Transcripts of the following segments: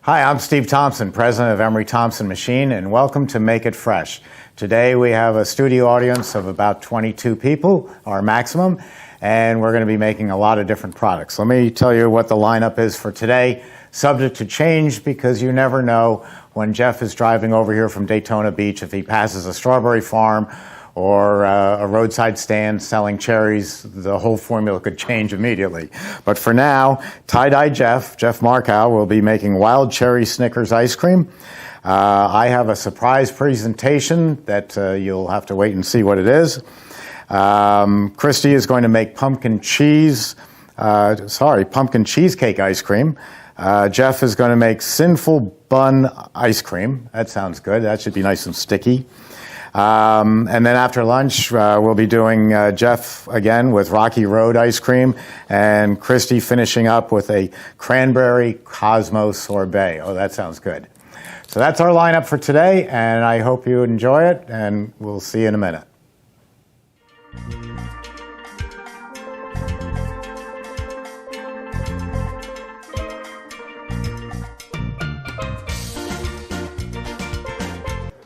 Hi, I'm Steve Thompson, president of Emery Thompson Machine, and welcome to Make It Fresh. Today we have a studio audience of about 22 people, our maximum, and we're going to be making a lot of different products. Let me tell you what the lineup is for today, subject to change because you never know when Jeff is driving over here from Daytona Beach if he passes a strawberry farm or a roadside stand selling cherries. The whole formula could change immediately. But for now, Tie-Dye Jeff Markow, will be making wild cherry Snickers ice cream. I have a surprise presentation that you'll have to wait and see what it is. Christy is going to make pumpkin cheesecake ice cream. Jeff is going to make Sinful bun ice cream. That sounds good. That should be nice and sticky. And then after lunch, we'll be doing Jeff again with Rocky Road ice cream, and Christy finishing up with a cranberry Cosmo sorbet. Oh, that sounds good. So that's our lineup for today, and I hope you enjoy it, and we'll see you in a minute.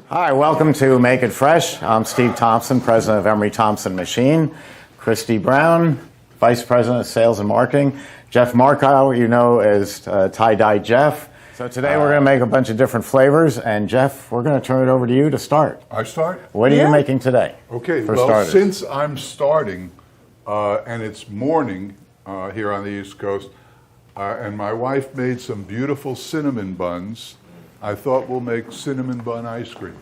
Hi, welcome to Make It Fresh. I'm Steve Thompson, president of Emery Thompson Machine. Christy Brown, vice president of sales and marketing. Jeff Markow, you know as Tie-Dye Jeff. So today we're going to make a bunch of different flavors, and Jeff, we're going to turn it over to you to start. I start? What are you making today? Okay, for well, starters? Since I'm starting, and it's morning here on the East Coast, and my wife made some beautiful cinnamon buns, I thought we'll make cinnamon bun ice cream.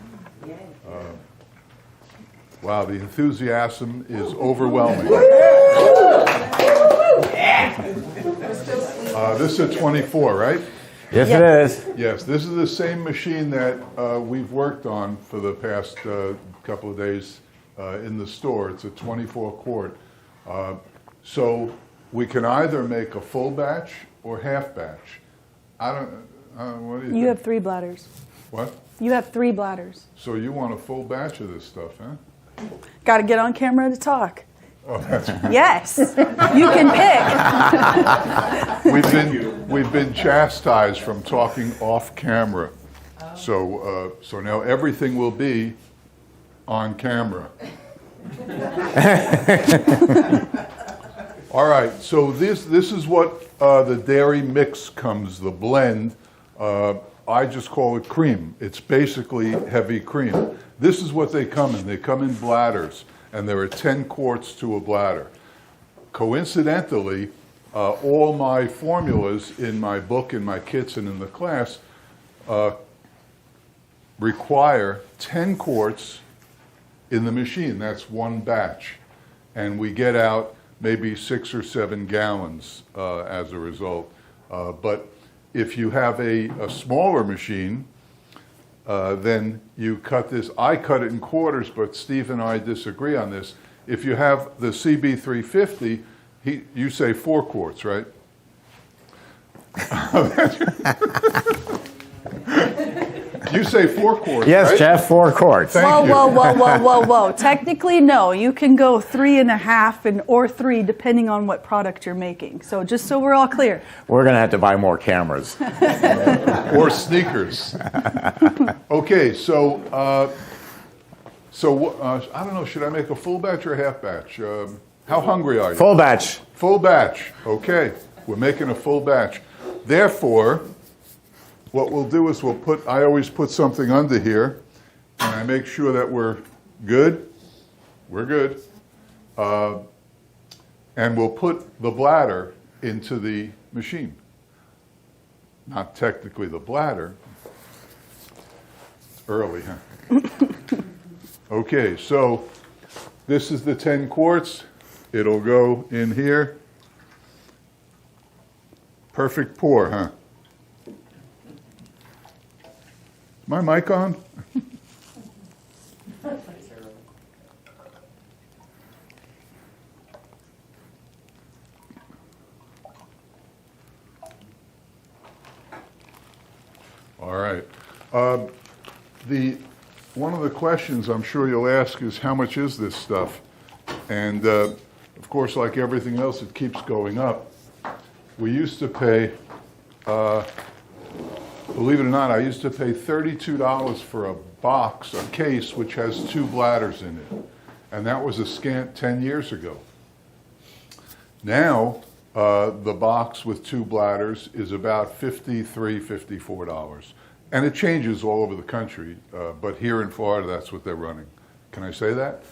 Wow, the enthusiasm is overwhelming. This is a 24, right? Yes, it is. Yes, this is the same machine that we've worked on for the past couple of days in the store. It's a 24 quart. So we can either make a full batch or half batch. What do you think? You have 3 bladders. What? You have 3 bladders. So you want a full batch of this stuff, huh? Got to get on camera to talk. Oh, that's Yes, you can pick. we've been chastised from talking off camera. So now everything will be on camera. All right, so this is what the dairy mix comes, the blend. I just call it cream. It's basically heavy cream. This is what they come in. They come in bladders, and there are 10 quarts to a bladder. Coincidentally, all my formulas in my book, in my kits, and in the class require 10 quarts in the machine. That's one batch. And we get out maybe 6 or 7 gallons as a result. But if you have a smaller machine, then you cut this. I cut it in quarters, but Steve and I disagree on this. If you have the CB350, you say 4 quarts, right? You say 4 quarts, Yes, right? Jeff, 4 quarts. Thank you. Whoa. Technically, no. You can go 3.5 or 3, depending on what product you're making. So just so we're all clear. We're going to have to buy more cameras. Or sneakers. Okay, so I don't know. Should I make a full batch or a half batch? How hungry are you? Full batch. Full batch. Okay, we're making a full batch. Therefore, what we'll do is I always put something under here, and I make sure that we're good. We're good. And we'll put the bladder into the machine. Not technically the bladder. It's early, huh? Okay, so this is the 10 quarts. It'll go in here. Perfect pour, huh? My mic on? All right. One of the questions I'm sure you'll ask is, how much is this stuff? And of course, like everything else, it keeps going up. We used to pay Believe it or not, I used to pay $32 for a box, a case, which has 2 bladders in it. And that was a scant 10 years ago. Now, the box with 2 bladders is about $53, $54. And it changes all over the country, but here in Florida, that's what they're running. Can I say that?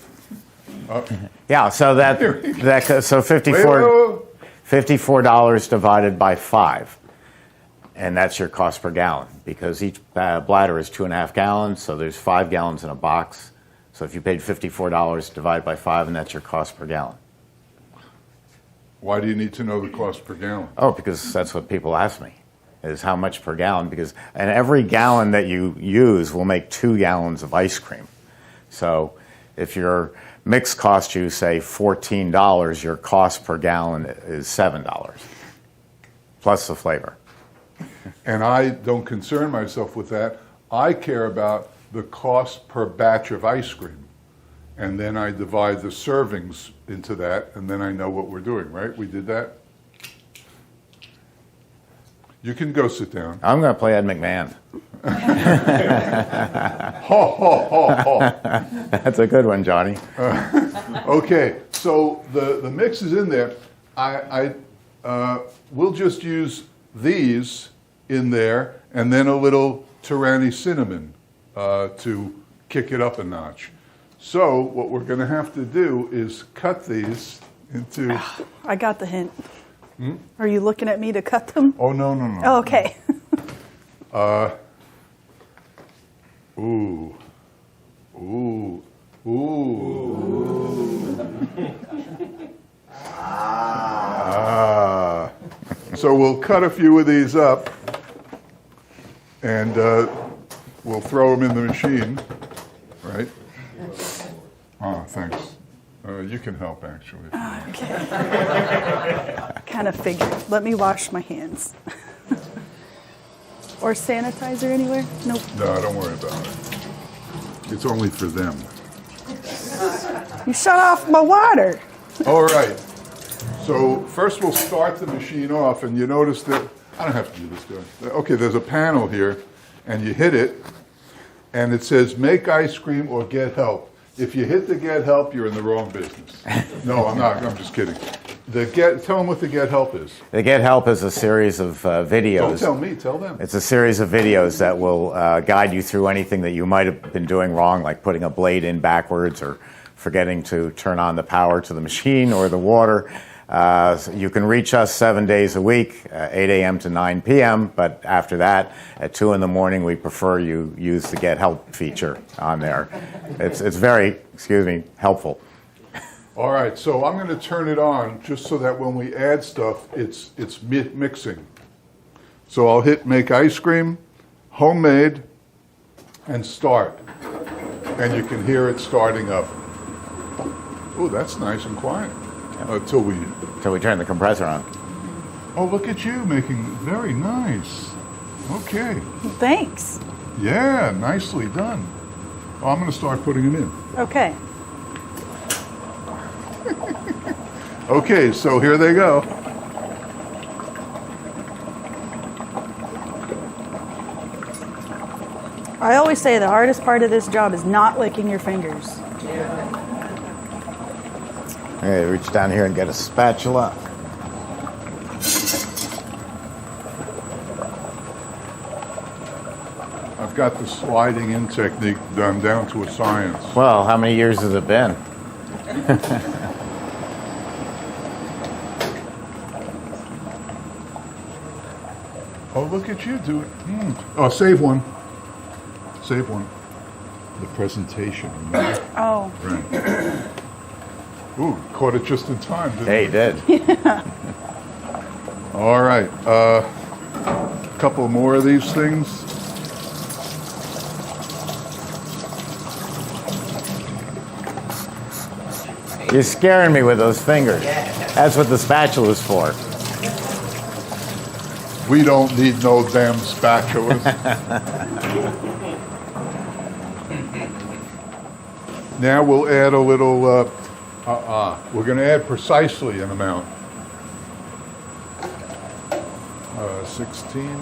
Yeah, so so $54 divided by 5. And that's your cost per gallon, because each bladder is 2.5 gallons, so there's 5 gallons in a box. So if you paid $54 divided by 5, and that's your cost per gallon. Why do you need to know the cost per gallon? Oh, because that's what people ask me, is how much per gallon, and every gallon that you use will make 2 gallons of ice cream. So if your mix costs you, say, $14, your cost per gallon is $7, plus the flavor. And I don't concern myself with that. I care about the cost per batch of ice cream. And then I divide the servings into that, and then I know what we're doing, right? We did that? You can go sit down. I'm going to play Ed McMahon. Ho, ho, ho, ho. That's a good one, Johnny. Okay, so the mix is in there. We'll just use these in there, and then a little Tyranny cinnamon to kick it up a notch. So what we're going to have to do is cut these into... I got the hint. Are you looking at me to cut them? Oh, no. Oh, okay. Ooh. So we'll cut a few of these up, and we'll throw them in the machine, right? Oh, thanks. You can help, actually. Okay. Kind of figured. Let me wash my hands. Or sanitizer anywhere? Nope. No, don't worry about it. It's only for them. You shut off my water. All right. So first we'll start the machine off, and you notice that, I don't have to do this, do I? Okay, there's a panel here, and you hit it, and it says make ice cream or get help. If you hit the get help, you're in the wrong business. No, I'm not. I'm just kidding. Tell them what the get help is. The Get Help is a series of videos. Don't tell me, tell them. It's a series of videos that will guide you through anything that you might have been doing wrong, like putting a blade in backwards or forgetting to turn on the power to the machine or the water. So you can reach us 7 days a week, 8 a.m. to 9 p.m., but after that, at 2 in the morning, we prefer you use the Get Help feature on there. It's very, helpful. All right, so I'm going to turn it on just so that when we add stuff, it's mixing. So I'll hit make ice cream, homemade, and start. And you can hear it starting up. Oh, that's nice and quiet. Till we turn the compressor on. Oh, look at you making very nice. Okay. Thanks. Yeah, nicely done. Well, I'm going to start putting them in. Okay. Okay, so here they go. I always say the hardest part of this job is not licking your fingers. Okay, reach down here and get a spatula. I've got the sliding in technique done down to a science. Well, how many years has it been? Oh, look at you do it. Oh, save one. Save one. The presentation. Remember? Oh. Right. Ooh, caught it just in time, didn't Hey, you? did. All right. A couple more of these things. You're scaring me with those fingers. That's what the spatula's for. We don't need no damn spatulas. Now we'll add a little, we're going to add precisely an amount. 16.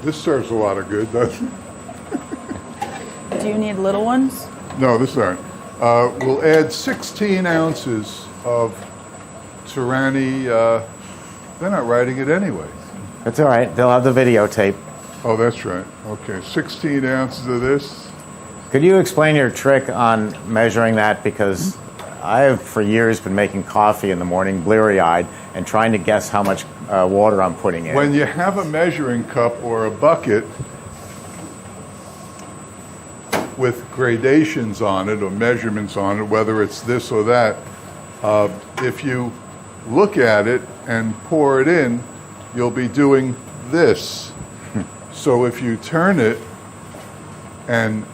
This serves a lot of good, doesn't it? Do you need little ones? No, this aren't. We'll add 16 ounces of Tyranny. They're not writing it anyway. It's all right. They'll have the videotape. Oh, that's right. Okay, 16 ounces of this. Could you explain your trick on measuring that? Because I have for years been making coffee in the morning, bleary-eyed, and trying to guess how much water I'm putting in. When you have a measuring cup or a bucket with gradations on it or measurements on it, whether it's this or that, if you look at it and pour it in, you'll be doing this. So if you turn it and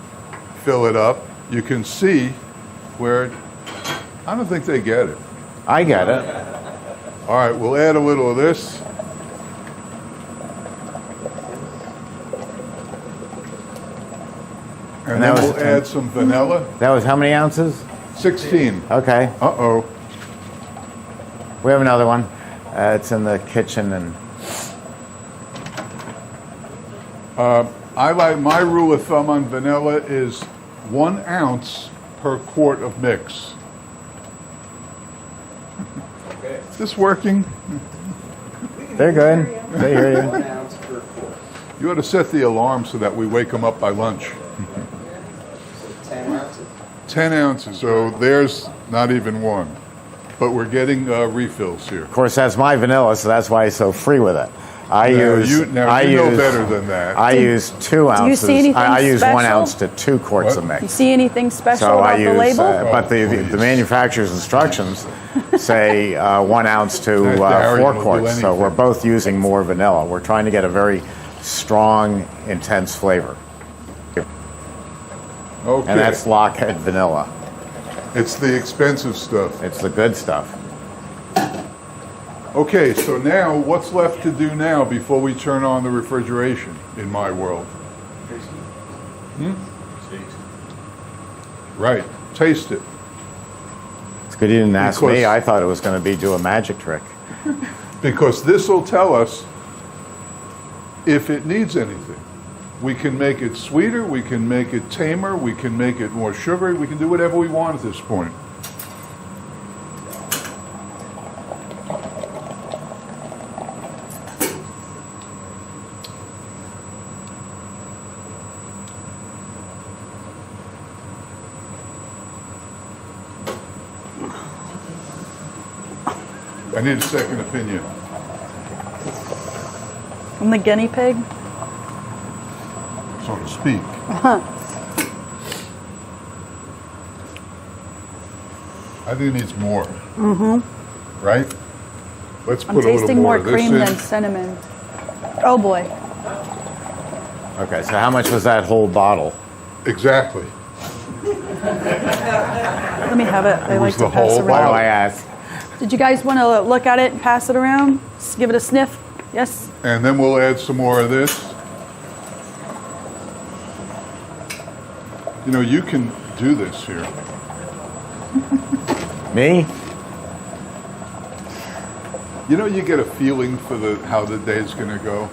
fill it up, you can see where I don't think they get it. I get it. All right, we'll add a little of this. And then that was we'll add some vanilla. That was how many ounces? 16. Okay. Uh-oh. We have another one. It's in the kitchen, and I like, my rule of thumb on vanilla is 1 ounce per quart of mix. Is this working? they're good. They hear you. 1 ounce per quart. You ought to set the alarm so that we wake them up by lunch. So 10 ounces. 10 ounces, so there's not even one. But we're getting refills here. Of course, that's my vanilla, so that's why he's so free with it. I Now, use. you know better than that. I use 2 ounces. see anything I use 1 special? ounce to 2 quarts What? of mix. You see anything special So about I the use, label? but the please. manufacturer's instructions say 1 ounce to That Darren 4 will do quarts. So anything. we're both using more vanilla. We're trying to get a very strong, intense flavor, Okay. and that's Lockheed vanilla. It's the expensive stuff. It's the good stuff. Okay, so now what's left to do now before we turn on the refrigeration in my world? Right, taste it. It's good you didn't ask me. Because- I thought it was going to be do a magic trick. Because this will tell us if it needs anything. We can make it sweeter, we can make it tamer, we can make it more sugary, we can do whatever we want at this point. I need a second opinion. I'm the guinea pig. So to speak. I think it needs more. Mm-hmm. Right? Let's I'm put a little tasting more more of this cream in. than cinnamon. Oh boy. Okay, so how much was that whole bottle? Exactly. Let me have it. I It like was to the pass whole Why do around. I ask? Did you guys want to look at it and pass it around? Just give it a sniff? Yes? And then we'll add some more of this. You know, you can do this here. Me? You know, you get a feeling for how the day's going to go.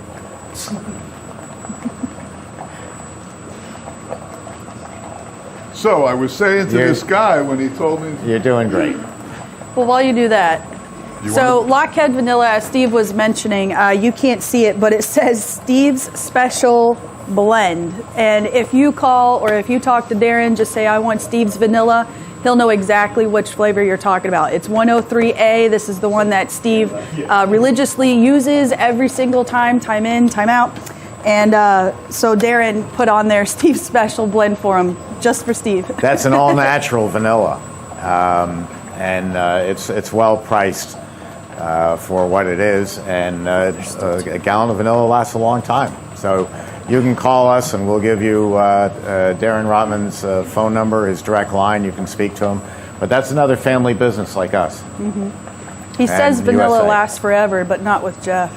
So I was saying to Yeah. this guy when he told me, You're doing great. Well, while you do that, You so wanna- Lockheed Vanilla, as Steve was mentioning, you can't see it, but it says Steve's Special Blend. And if you call or if you talk to Darren, just say, I want Steve's Vanilla. He'll know exactly which flavor you're talking about. It's 103A. This is the one that Steve religiously uses every single time in, time out. And so Darren put on there Steve's Special Blend for him, just for Steve. That's an all-natural vanilla, and it's well priced for what it is. And a gallon of vanilla lasts a long time. So you can call us, and we'll give you Darren Rotman's phone number, his direct line. You can speak to him. But that's another family business like us. He says And vanilla USA. lasts forever, but not with Jeff.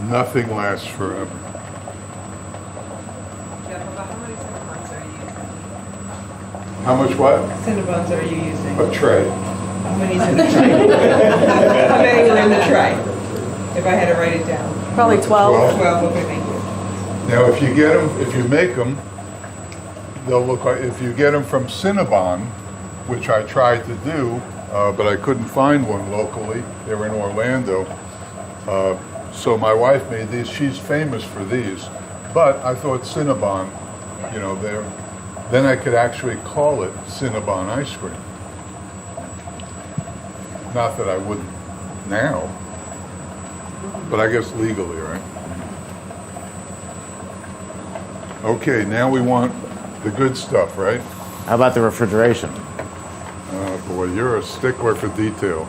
nothing lasts forever. How much what? Cinnabons are you using? A tray. How many's in the tray? How many were in the tray? If I had to write it down. Probably 12. 12, okay, thank you. Now, if you get them, if you make them, they'll look like, if you get them from Cinnabon, which I tried to do, but I couldn't find one locally. They were in Orlando. So my wife made these. She's famous for these. But I thought Cinnabon, you know, then I could actually call it Cinnabon ice cream. Not that I wouldn't now, but I guess legally, right? Okay, now we want the good stuff, right? How about the refrigeration? Boy, you're a stickler for detail.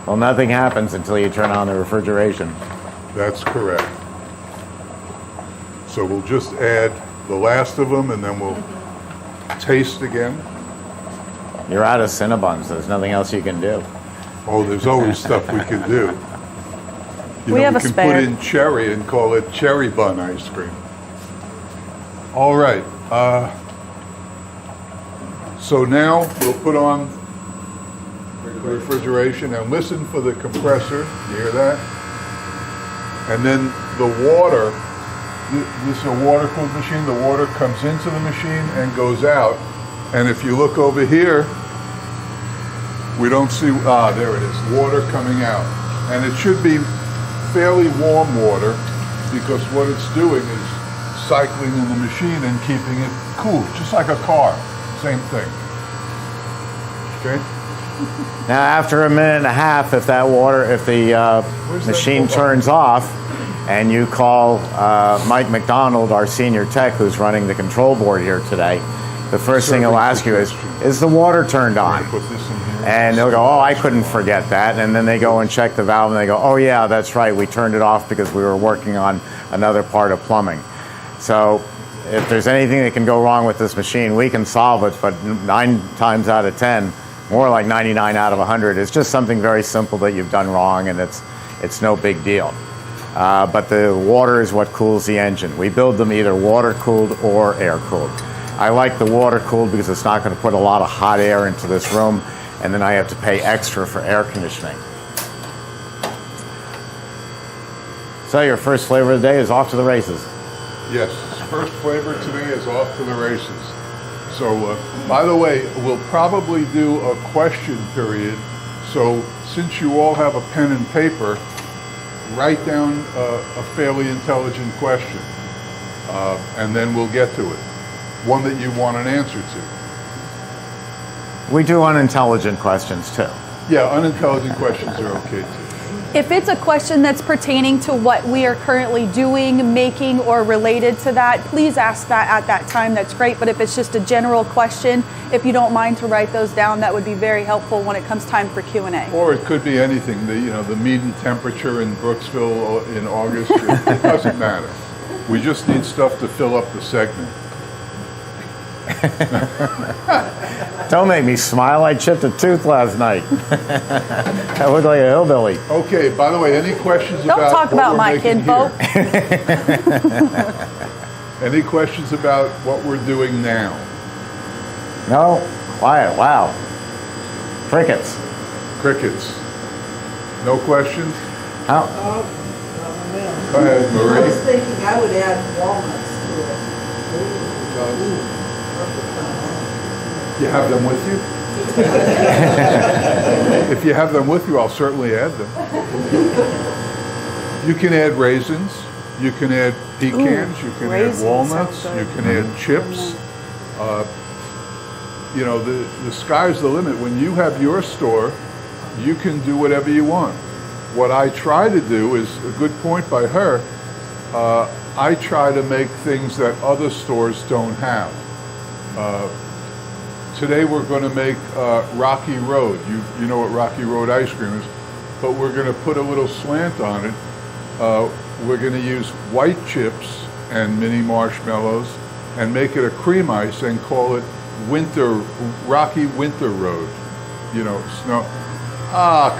Well, nothing happens until you turn on the refrigeration. That's correct. So we'll just add the last of them and then we'll taste again. You're out of Cinnabons. There's nothing else you can do. Oh, there's always stuff we can do. We have a we can spare. put in cherry and call it cherry bun ice cream. All right. So now we'll put on the refrigeration and listen for the compressor. You hear that? And then the water, this is a water-cooled machine. The water comes into the machine and goes out. And if you look over here, we don't see, there it is, water coming out. And it should be fairly warm water because what it's doing is cycling in the machine and keeping it cool, just like a car, same thing. Okay? Now, after a minute and a half, if the machine turns off, and you call Mike McDonald, our senior tech, who's running the control board here today, the first thing he'll ask you is the water turned on? Put this in here. And they'll go, oh, I couldn't forget that. And then they go and check the valve, and they go, oh, yeah, that's right. We turned it off because we were working on another part of plumbing. So if there's anything that can go wrong with this machine, we can solve it. But 9 times out of 10, more like 99 out of 100, it's just something very simple that you've done wrong, and it's no big deal. But the water is what cools the engine. We build them either water-cooled or air-cooled. I like the water-cooled because it's not going to put a lot of hot air into this room, and then I have to pay extra for air conditioning. So your first flavor of the day is off to the races. Yes, first flavor today is off to the races. So, by the way, we'll probably do a question period. So, since you all have a pen and paper, write down a fairly intelligent question, and then we'll get to it. One that you want an answer to. We do unintelligent questions, too. Yeah, unintelligent questions are okay too. If it's a question that's pertaining to what we are currently doing, making, or related to that, please ask that at that time. That's great. But if it's just a general question, if you don't mind to write those down, that would be very helpful when it comes time for Q&A. Or it could be anything. The median temperature in Brooksville in August. It doesn't matter. We just need stuff to fill up the segment. Don't make me smile. I chipped a tooth last night. I look like a hillbilly. Okay, by the way, any questions Don't about talk what about we're my making kinfolk. here? Any questions about what we're doing now? No? Quiet. Wow. Crickets. Crickets. No questions? How? Go ahead, I was Marie. thinking I would add walnuts to it. You have them with you? If you have them with you, I'll certainly add them. You can add raisins. You can add pecans. You can add raisins walnuts. sound You good. can add chips. The sky's the limit. When you have your store, you can do whatever you want. What I try to do is a good point by her. I try to make things that other stores don't have. Today we're going to make Rocky Road. You know what Rocky Road ice cream is, but we're going to put a little slant on it. We're going to use white chips and mini marshmallows and make it a cream ice and call it Rocky Winter Road. Snow.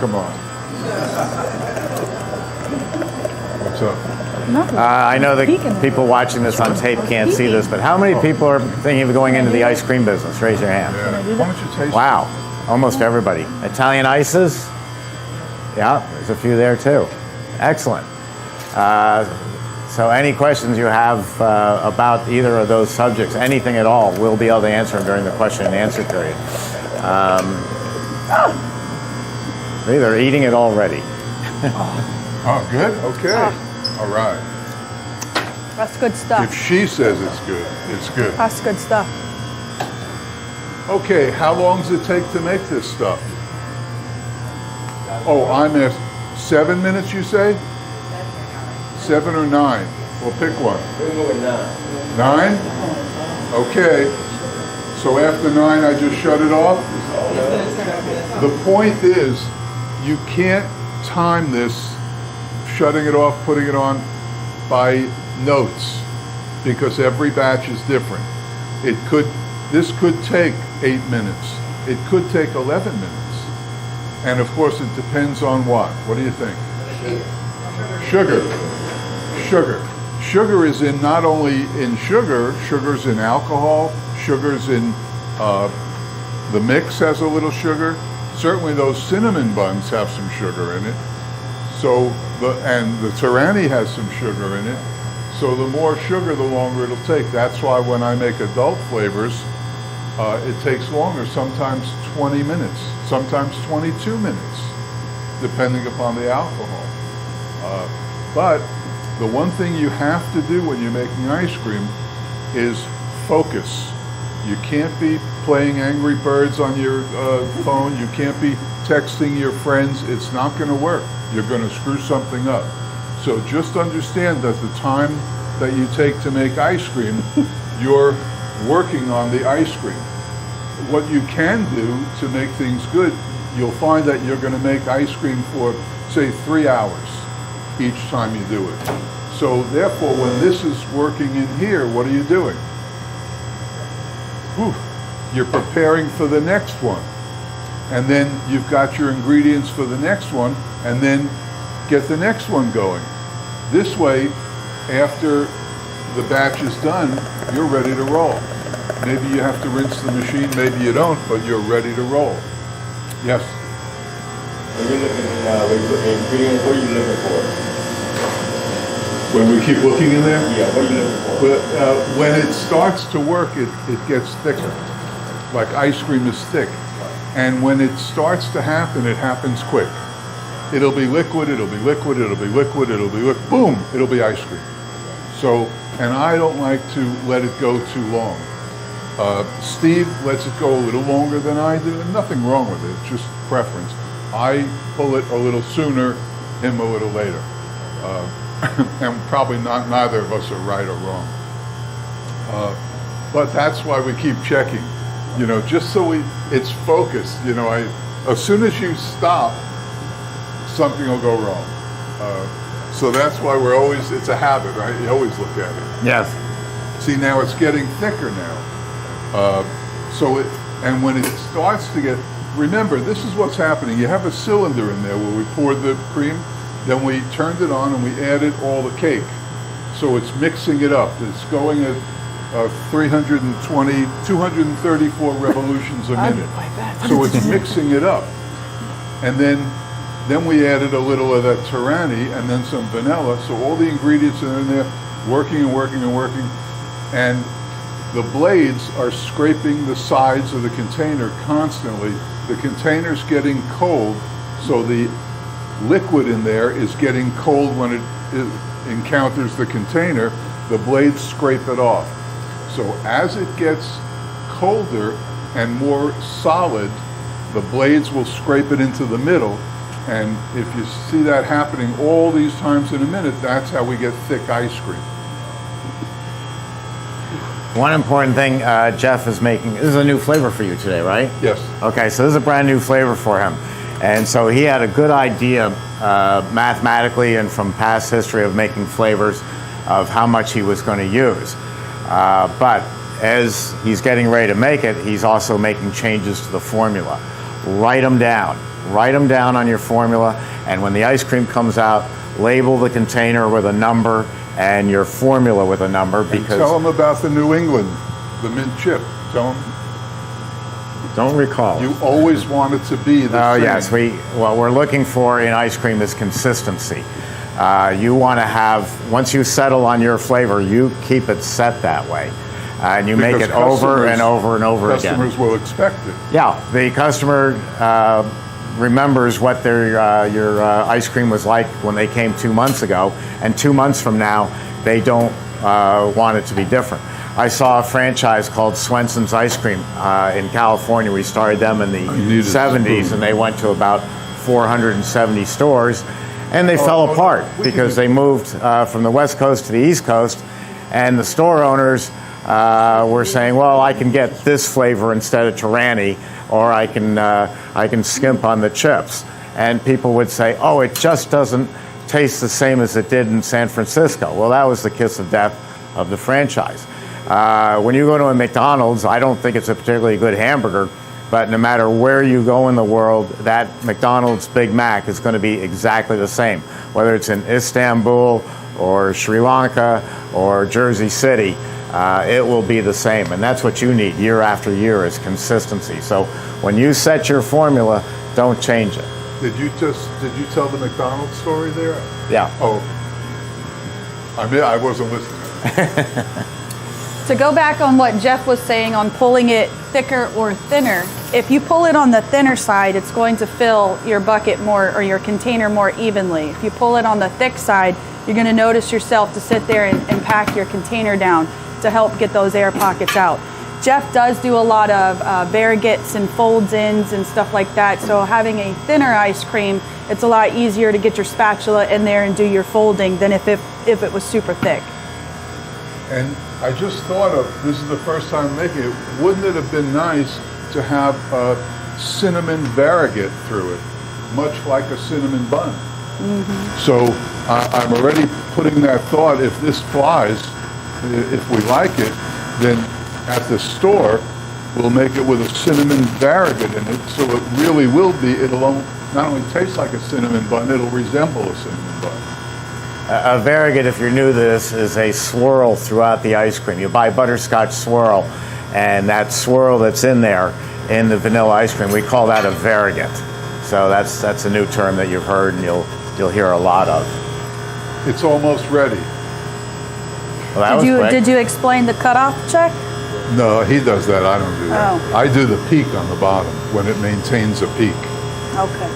Come on. What's up? I know that Pecan. people watching this on tape can't see this, but how many people are thinking of going into the ice cream business? Raise your hand. Yeah. Why don't you taste it? Wow, almost everybody. Italian ices? Yeah, there's a few there too. Excellent. So any questions you have about either of those subjects, anything at all, we'll be able to answer them during the question and answer period. They're eating it already. Oh, good? Okay. All right. That's good stuff. If she says it's good, it's good. That's good stuff. Okay, how long does it take to make this stuff? Oh, I'm at 7 minutes, you say? 7 or 9? Well, pick one. We're going 9. 9? Okay. So after 9, I just shut it off? The point is, you can't time this, shutting it off, putting it on, by notes, because every batch is different. This could take 8 minutes. It could take 11 minutes. And of course, it depends on what? What do you think? Sugar. Sugar. Sugar is in not only in sugar, sugar's in alcohol, sugar's in the mix has a little sugar. Certainly those cinnamon buns have some sugar in it. So and the Tyranny has some sugar in it. So the more sugar, the longer it'll take. That's why when I make adult flavors, it takes longer, sometimes 20 minutes, sometimes 22 minutes, depending upon the alcohol. But the one thing you have to do when you're making ice cream is focus. You can't be playing Angry Birds on your phone. You can't be texting your friends. It's not going to work. You're going to screw something up. So just understand that the time that you take to make ice cream, you're working on the ice cream. What you can do to make things good, you'll find that you're going to make ice cream for, say, 3 hours each time you do it. So therefore, when this is working in here, what are you doing? Whew. You're preparing for the next one. And then you've got your ingredients for the next one, and then get the next one going. This way, after the batch is done, you're ready to roll. Maybe you have to rinse the machine, maybe you don't, but you're ready to roll. Yes? When you're looking when you put the ingredients, what are you looking for? When we keep looking in there? Yeah, what are you looking for? But when it starts to work, it gets thicker. Like ice cream is thick. And when it starts to happen, it happens quick. It'll be liquid, it'll be liquid, it'll be liquid, it'll be liquid, boom, it'll be ice cream. So, and I don't like to let it go too long. Steve lets it go a little longer than I do, and nothing wrong with it, it's just preference. I pull it a little sooner, him a little later. And probably neither of us are right or wrong. But that's why we keep checking, just so it's focused. As soon as you stop, something will go wrong. So that's why it's a habit, right? You always look at it. Yes. See, now it's getting thicker now. And when it starts to get, remember, this is what's happening. You have a cylinder in there where we poured the cream, then we turned it on and we added all the cake. So it's mixing it up. It's going at 234 revolutions a minute. So it's mixing it up. And then we added a little of that Tyranny and then some vanilla. So all the ingredients are in there, working and working and working. And the blades are scraping the sides of the container constantly. The container's getting cold, so the liquid in there is getting cold when it encounters the container. The blades scrape it off. So as it gets colder and more solid, the blades will scrape it into the middle. And if you see that happening all these times in a minute, that's how we get thick ice cream. One important thing Jeff is making, this is a new flavor for you today, right? Yes. Okay, so this is a brand new flavor for him. And so he had a good idea mathematically and from past history of making flavors of how much he was going to use. But as he's getting ready to make it, he's also making changes to the formula. Write them down. Write them down on your formula, and when the ice cream comes out, label the container with a number and your formula with a number, because... And tell them about the New England, the mint chip. Tell them. Don't recall. You always want it to be the same. Yes. What we're looking for in ice cream is consistency. You want to have, once you settle on your flavor, you keep it set that way. And you make Because it over and over and over again. Customers will expect it. Yeah, the customer remembers what your ice cream was like when they came 2 months ago, and 2 months from now, they don't want it to be different. I saw a franchise called Swenson's Ice Cream in California. We started them in the 70s, and they went to about 470 stores, and they fell apart because they moved from the West Coast to the East Coast, and the store owners were saying, well, I can get this flavor instead of Tyranny, or I can skimp on the chips. And people would say, oh, it just doesn't taste the same as it did in San Francisco. Well, that was the kiss of death of the franchise. When you go to a McDonald's, I don't think it's a particularly good hamburger, but no matter where you go in the world, that McDonald's Big Mac is going to be exactly the same. Whether it's in Istanbul or Sri Lanka or Jersey City, it will be the same. And that's what you need year after year is consistency. So when you set your formula, don't change it. Did you tell the McDonald's story there? Yeah. Oh, I wasn't listening. To go back on what Jeff was saying on pulling it thicker or thinner, if you pull it on the thinner side, it's going to fill your bucket more or your container more evenly. If you pull it on the thick side, you're going to notice yourself to sit there and pack your container down to help get those air pockets out. Jeff does do a lot of variegates and folds-ins and stuff like that, so having a thinner ice cream, it's a lot easier to get your spatula in there and do your folding than if it was super thick. And I just thought of, this is the first time I'm making it, wouldn't it have been nice to have cinnamon variegate through it, much like a cinnamon bun? Mm-hmm. So I'm already putting that thought, if this flies, if we like it, then at the store, we'll make it with a cinnamon variegate in it, so it really will be, it'll not only taste like a cinnamon bun, it'll resemble a cinnamon bun. A variegate, if you're new to this, is a swirl throughout the ice cream. You buy butterscotch swirl, and that swirl that's in there in the vanilla ice cream, we call that a variegate. So that's a new term that you've heard and you'll hear a lot of. It's almost ready. Well, that was quick. Did you explain the cutoff check? No, he does that. I don't do that. Oh. I do the peak on the bottom when it maintains a peak. Okay.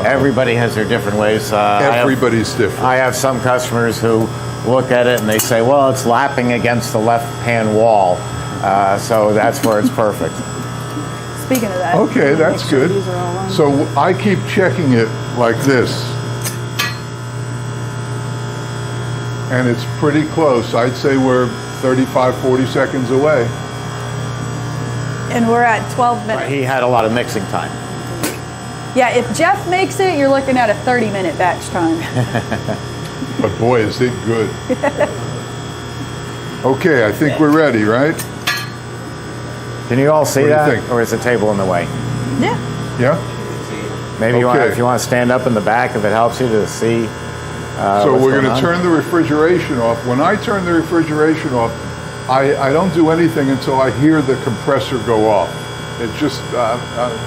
Everybody has their different ways. Everybody's different. I have some customers who look at it and they say, well, it's lapping against the left-hand wall, so that's where it's perfect. Speaking of that. Okay, that's make sure good. these are all on. So I keep checking it like this. And it's pretty close. I'd say we're 35, 40 seconds away. And we're at 12 minutes. He had a lot of mixing time. Yeah, if Jeff makes it, you're looking at a 30-minute batch time. But boy, is it good. Okay, I think we're ready, right? Can you all see What do you that? think? Or is the table in the way? Yeah. Yeah? Maybe Okay. if you want to stand up in the back, if it helps you to see. So what's we're going going to on. turn the refrigeration off. When I turn the refrigeration off, I don't do anything until I hear the compressor go off. It just,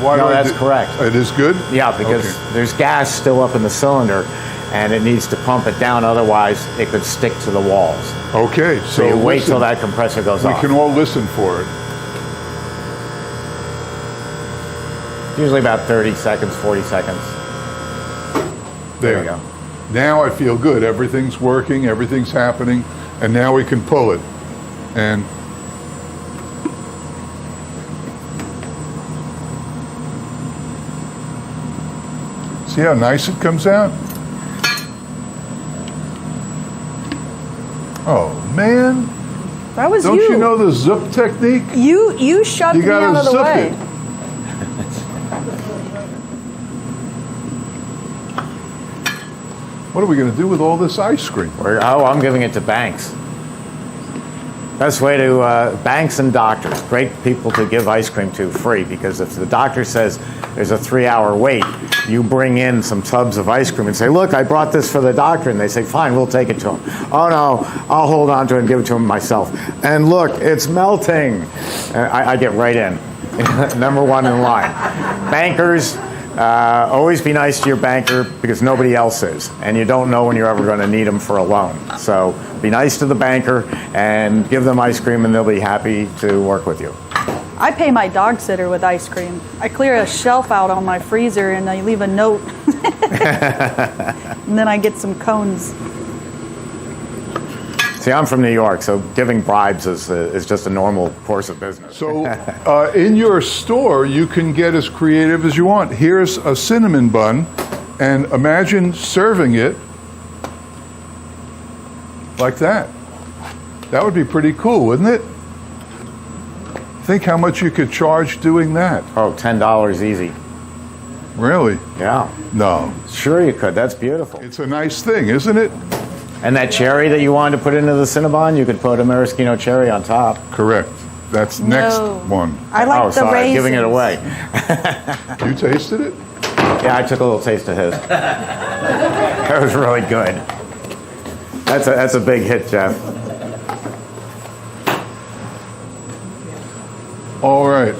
why No, do I that's do- correct. It is good? Yeah, because Okay. there's gas still up in the cylinder, and it needs to pump it down. Otherwise, it could stick to the walls. Okay, So you wait listen, till that compressor goes we off. can all listen for it. Usually about 30 seconds, 40 seconds. There you go. Now I feel good. Everything's working, everything's happening, and now we can pull it. And see how nice it comes out? Oh man, That was don't you know the zip technique? You shoved You me out gotta of the zip way. it. What are we going to do with all this ice cream? I'm giving it to banks. Best way to, banks and doctors, great people to give ice cream to free, because if the doctor says there's a 3-hour wait, you bring in some tubs of ice cream and say, look, I brought this for the doctor, and they say, fine, we'll take it to him. Oh no, I'll hold on to it and give it to him myself. And look, it's melting. I get right in, number one in line. Bankers, Always be nice to your banker because nobody else is, and you don't know when you're ever going to need them for a loan. So be nice to the banker and give them ice cream, and they'll be happy to work with you. I pay my dog sitter with ice cream. I clear a shelf out on my freezer and I leave a note. And then I get some cones. See, I'm from New York, so giving bribes is just a normal course of business. So in your store, you can get as creative as you want. Here's a cinnamon bun, and imagine serving it like that. That would be pretty cool, wouldn't it? Think how much you could charge doing that. Oh, $10 easy. Really? Yeah. No. Sure you could. That's beautiful. It's a nice thing, isn't it? And that cherry that you wanted to put into the Cinnabon, you could put a maraschino cherry on top. Correct. That's next one. I like Oh, the sorry, raisins. giving it away. You tasted it? Yeah, I took a little taste of his. That was really good. That's a big hit, Jeff. All right.